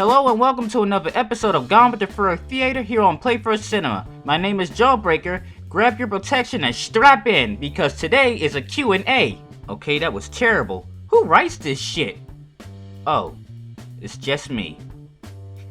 Hello and welcome to another episode of Gone with the Furry Theater here on Playfur Cinema. My name is Jawbreaker. Grab your protection and strap in because today is a Q&A. Okay, that was terrible. Who writes this shit? Oh, it's just me.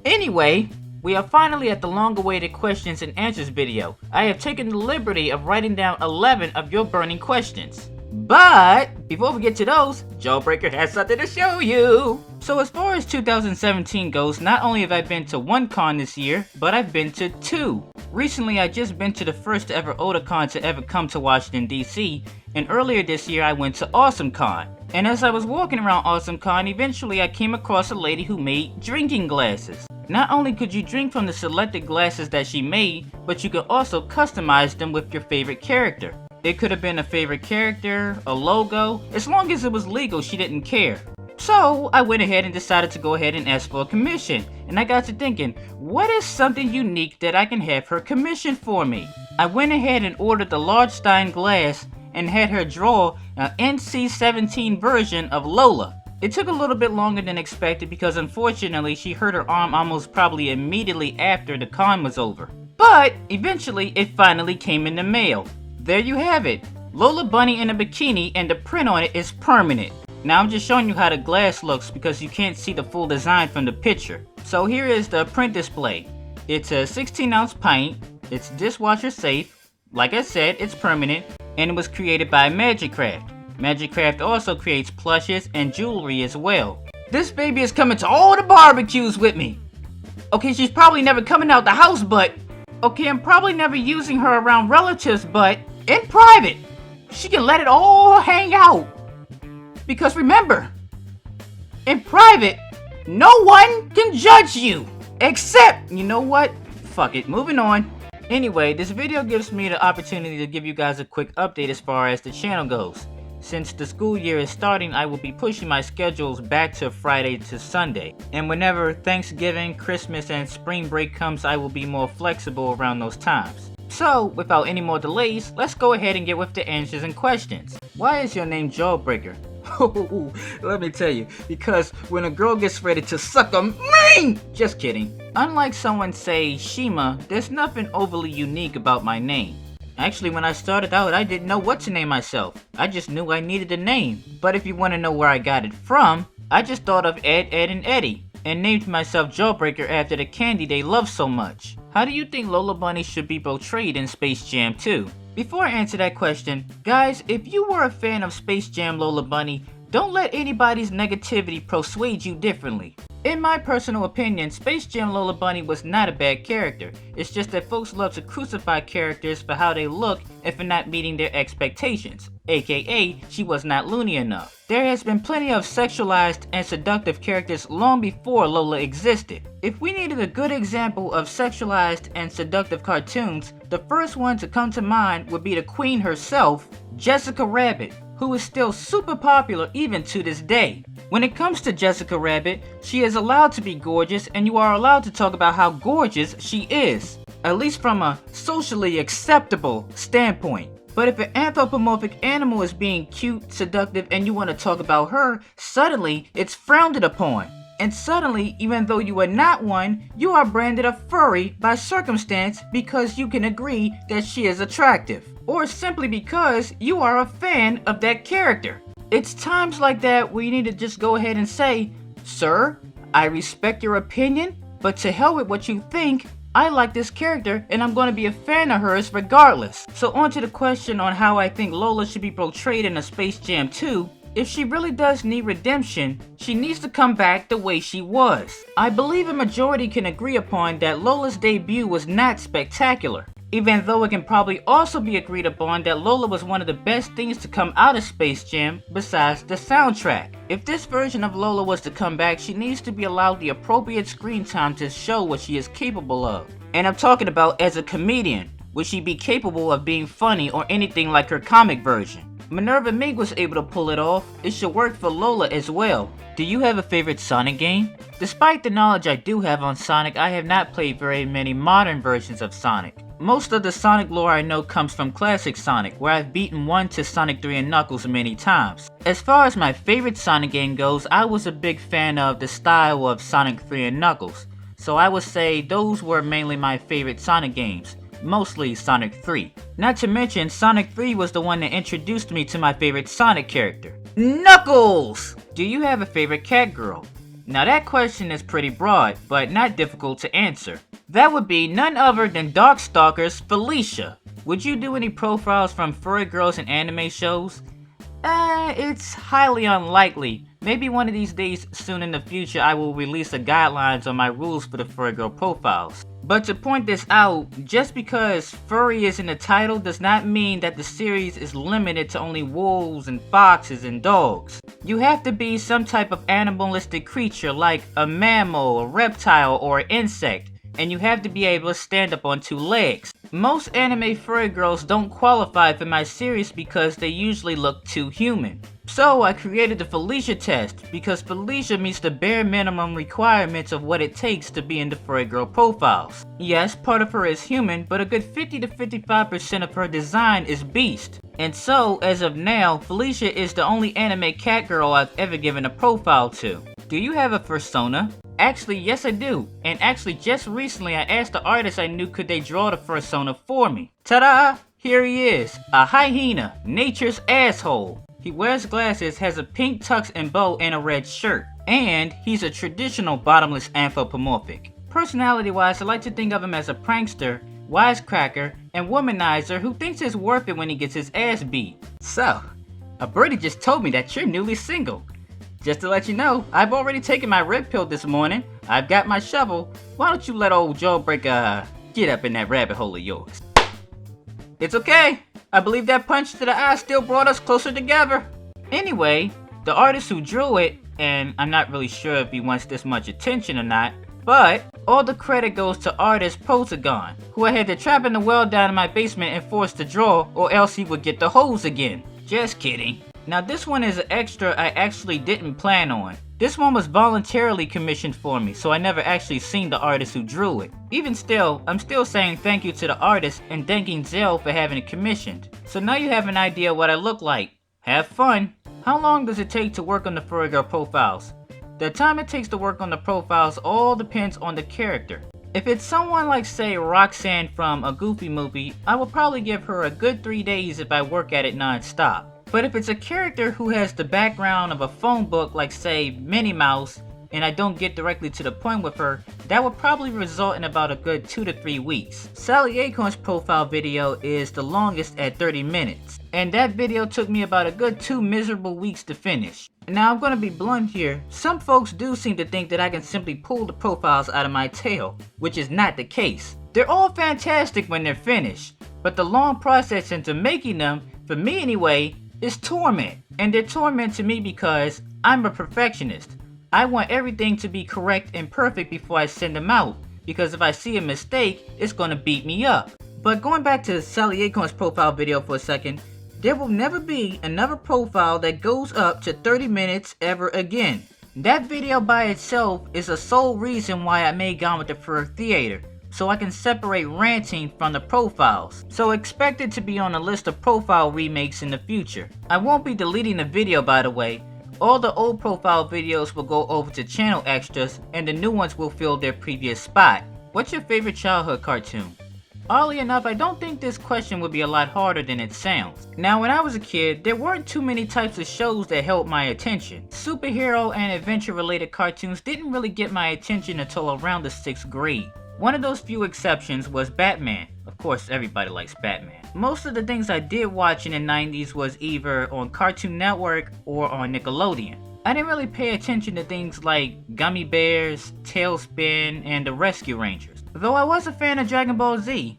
Anyway, we are finally at the long-awaited questions and answers video. I have taken the liberty of writing down 11 of your burning questions. But before we get to those, Jawbreaker has something to show you. So as far as 2017 goes, not only have I been to one con this year, but I've been to two. Recently, I just been to the first ever Otakon to ever come to Washington, D.C., and earlier this year I went to AwesomeCon. And as I was walking around AwesomeCon, eventually I came across a lady who made drinking glasses. Not only could you drink from the selected glasses that she made, but you could also customize them with your favorite character. It could have been a favorite character, a logo, as long as it was legal, she didn't care. So I went ahead and decided to go ahead and ask for a commission, and I got to thinking, what is something unique that I can have her commission for me? I went ahead and ordered the large Stein glass and had her draw an NC-17 version of Lola. It took a little bit longer than expected because unfortunately she hurt her arm almost probably immediately after the con was over. But eventually it finally came in the mail. There you have it, Lola Bunny in a bikini, and the print on it is permanent. Now I'm just showing you how the glass looks because you can't see the full design from the picture. So here is the print display. It's a 16-ounce pint, it's dishwasher safe, like I said, it's permanent, and it was created by Magicraft. Magicraft also creates plushes and jewelry as well. This baby is coming to all the barbecues with me. Okay, she's probably never coming out the house, but... Okay, I'm probably never using her around relatives, but... in private, she can let it all hang out. Because remember, in private, no one can judge you. Except, you know what? Fuck it, moving on. Anyway, this video gives me the opportunity to give you guys a quick update as far as the channel goes. Since the school year is starting, I will be pushing my schedules back to Friday to Sunday. And whenever Thanksgiving, Christmas, and spring break comes, I will be more flexible around those times. So, without any more delays, let's go ahead and get with the answers and questions. Why is your name Jawbreaker? Let me tell you, because when a girl gets ready to suck a mean! Just kidding. Unlike someone say Shima, there's nothing overly unique about my name. Actually, when I started out, I didn't know what to name myself. I just knew I needed a name. But if you want to know where I got it from, I just thought of Ed, and Eddie, and named myself Jawbreaker after the candy they love so much. How do you think Lola Bunny should be portrayed in Space Jam 2? Before I answer that question, guys, if you were a fan of Space Jam Lola Bunny, don't let anybody's negativity persuade you differently. In my personal opinion, Space Jam Lola Bunny was not a bad character. It's just that folks love to crucify characters for how they look and for not meeting their expectations. AKA, she was not loony enough. There has been plenty of sexualized and seductive characters long before Lola existed. If we needed a good example of sexualized and seductive cartoons, the first one to come to mind would be the queen herself, Jessica Rabbit, who is still super popular even to this day. When it comes to Jessica Rabbit, she is allowed to be gorgeous and you are allowed to talk about how gorgeous she is, at least from a socially acceptable standpoint. But if an anthropomorphic animal is being cute, seductive, and you want to talk about her, suddenly it's frowned upon. And suddenly, even though you are not one, you are branded a furry by circumstance because you can agree that she is attractive. Or simply because you are a fan of that character. It's times like that where you need to just go ahead and say, "Sir, I respect your opinion, but to hell with what you think. I like this character and I'm going to be a fan of hers regardless." So on to the question on how I think Lola should be portrayed in a Space Jam 2. If she really does need redemption, she needs to come back the way she was. I believe a majority can agree upon that Lola's debut was not spectacular. Even though it can probably also be agreed upon that Lola was one of the best things to come out of Space Jam besides the soundtrack. If this version of Lola was to come back, she needs to be allowed the appropriate screen time to show what she is capable of. And I'm talking about as a comedian. Would she be capable of being funny or anything like her comic version? Minerva Mink was able to pull it off. It should work for Lola as well. Do you have a favorite Sonic game? Despite the knowledge I do have on Sonic, I have not played very many modern versions of Sonic. Most of the Sonic lore I know comes from classic Sonic, where I've beaten 1 to Sonic 3 and Knuckles many times. As far as my favorite Sonic game goes, I was a big fan of the style of Sonic 3 and Knuckles, so I would say those were mainly my favorite Sonic games, mostly Sonic 3. Not to mention, Sonic 3 was the one that introduced me to my favorite Sonic character, Knuckles! Do you have a favorite cat girl? Now that question is pretty broad, but not difficult to answer. That would be none other than Darkstalker's Felicia. Would you do any profiles from furry girls and anime shows? It's highly unlikely. Maybe one of these days soon in the future I will release the guidelines on my rules for the Furry Girl Profiles. But to point this out, just because furry is in the title does not mean that the series is limited to only wolves and foxes and dogs. You have to be some type of animalistic creature like a mammal, a reptile, or an insect, and you have to be able to stand up on 2 legs. Most anime furry girls don't qualify for my series because they usually look too human. So I created the Felicia test because Felicia meets the bare minimum requirements of what it takes to be in the Furry Girl Profiles. Yes, part of her is human, but a good 50 to 55% of her design is beast. And so, as of now, Felicia is the only anime cat girl I've ever given a profile to. Do you have a fursona? Actually, yes I do. And actually just recently I asked the artist I knew could they draw the fursona for me. Ta-da! Here he is, a hyena, nature's asshole. He wears glasses, has a pink tux and bow, and a red shirt. And he's a traditional bottomless anthropomorphic. Personality-wise, I like to think of him as a prankster, wisecracker, and womanizer who thinks it's worth it when he gets his ass beat. So, a birdie just told me that you're newly single. Just to let you know, I've already taken my red pill this morning. I've got my shovel. Why don't you let old Jawbreaker get up in that rabbit hole of yours? It's okay. I believe that punch to the eye still brought us closer together. Anyway, the artist who drew it, and I'm not really sure if he wants this much attention or not, but all the credit goes to artist Protagon, who I had to trap in the well down in my basement and forced to draw, or else he would get the hose again. Just kidding. Now this one is an extra I actually didn't plan on. This one was voluntarily commissioned for me, so I never actually seen the artist who drew it. Even still, I'm still saying thank you to the artist and thanking Zell for having it commissioned. So now you have an idea what I look like. Have fun! How long does it take to work on the Furry Girl Profiles? The time it takes to work on the profiles all depends on the character. If it's someone like say Roxanne from a Goofy movie, I will probably give her a good 3 days if I work at it non-stop. But if it's a character who has the background of a phone book like say Minnie Mouse, and I don't get directly to the point with her, that would probably result in about a good 2 to 3 weeks. Sally Acorn's profile video is the longest at 30 minutes, and that video took me about a good 2 miserable weeks to finish. Now I'm gonna be blunt here, some folks do seem to think that I can simply pull the profiles out of my tail, which is not the case. They're all fantastic when they're finished, but the long process into making them, for me anyway, is torment. And they're torment to me because I'm a perfectionist. I want everything to be correct and perfect before I send them out, because if I see a mistake, it's gonna beat me up. But going back to Sally Acorn's profile video for a second, there will never be another profile that goes up to 30 minutes ever again. That video by itself is the sole reason why I made Gone with the Fur Theater, so I can separate ranting from the profiles. So expect it to be on a list of profile remakes in the future. I won't be deleting the video, by the way. All the old profile videos will go over to channel extras and the new ones will fill their previous spot. What's your favorite childhood cartoon? Oddly enough, I don't think this question would be a lot harder than it sounds. Now when I was a kid, there weren't too many types of shows that held my attention. Superhero and adventure related cartoons didn't really get my attention until around the 6th grade. One of those few exceptions was Batman. Of course, everybody likes Batman. Most of the things I did watch in the 90s was either on Cartoon Network or on Nickelodeon. I didn't really pay attention to things like Gummy Bears, Tailspin, and the Rescue Rangers. Though I was a fan of Dragon Ball Z.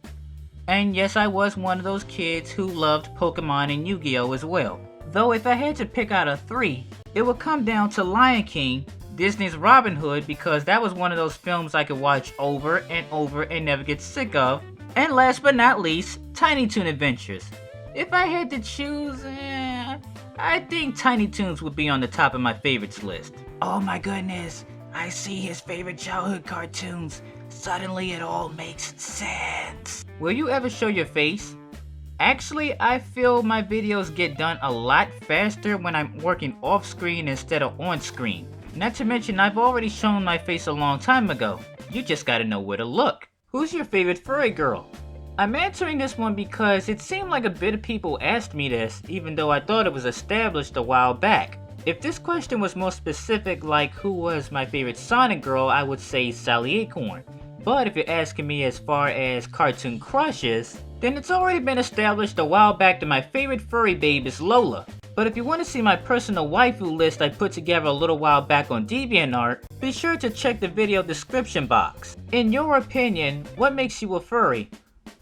And yes, I was one of those kids who loved Pokemon and Yu-Gi-Oh as well. Though if I had to pick out a 3, it would come down to Lion King, Disney's Robin Hood, because that was one of those films I could watch over and over and never get sick of. And last but not least, Tiny Toon Adventures. If I had to choose, I think Tiny Toons would be on the top of my favorites list. Oh my goodness, I see his favorite childhood cartoons. Suddenly it all makes sense. Will you ever show your face? Actually, I feel my videos get done a lot faster when I'm working off screen instead of on screen. Not to mention, I've already shown my face a long time ago. You just gotta know where to look. Who's your favorite furry girl? I'm answering this one because it seemed like a bit of people asked me this, even though I thought it was established a while back. If this question was more specific, like who was my favorite Sonic girl, I would say Sally Acorn. But if you're asking me as far as cartoon crushes, then it's already been established a while back that my favorite furry babe is Lola. But if you want to see my personal waifu list I put together a little while back on DeviantArt, be sure to check the video description box. In your opinion, what makes you a furry?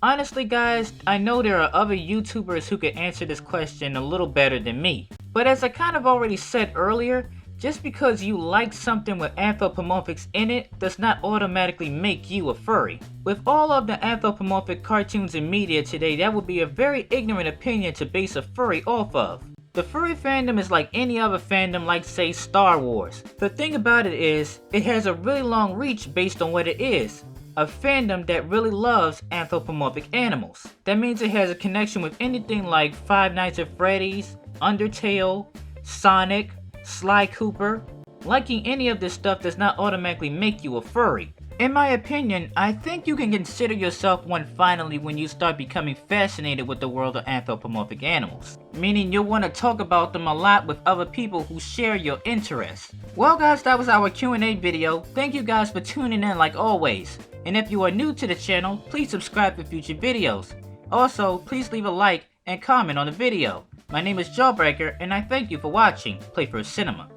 Honestly guys, I know there are other YouTubers who could answer this question a little better than me. But as I kind of already said earlier, just because you like something with anthropomorphics in it does not automatically make you a furry. With all of the anthropomorphic cartoons and media today, that would be a very ignorant opinion to base a furry off of. The furry fandom is like any other fandom, like say Star Wars. The thing about it is, it has a really long reach based on what it is. A fandom that really loves anthropomorphic animals. That means it has a connection with anything like Five Nights at Freddy's, Undertale, Sonic, Sly Cooper. Liking any of this stuff does not automatically make you a furry. In my opinion, I think you can consider yourself one finally when you start becoming fascinated with the world of anthropomorphic animals. Meaning you'll want to talk about them a lot with other people who share your interests. Well guys, that was our Q&A video. Thank you guys for tuning in like always. And if you are new to the channel, please subscribe for future videos. Also, please leave a like and comment on the video. My name is Jawbreaker and I thank you for watching Playfur Cinema.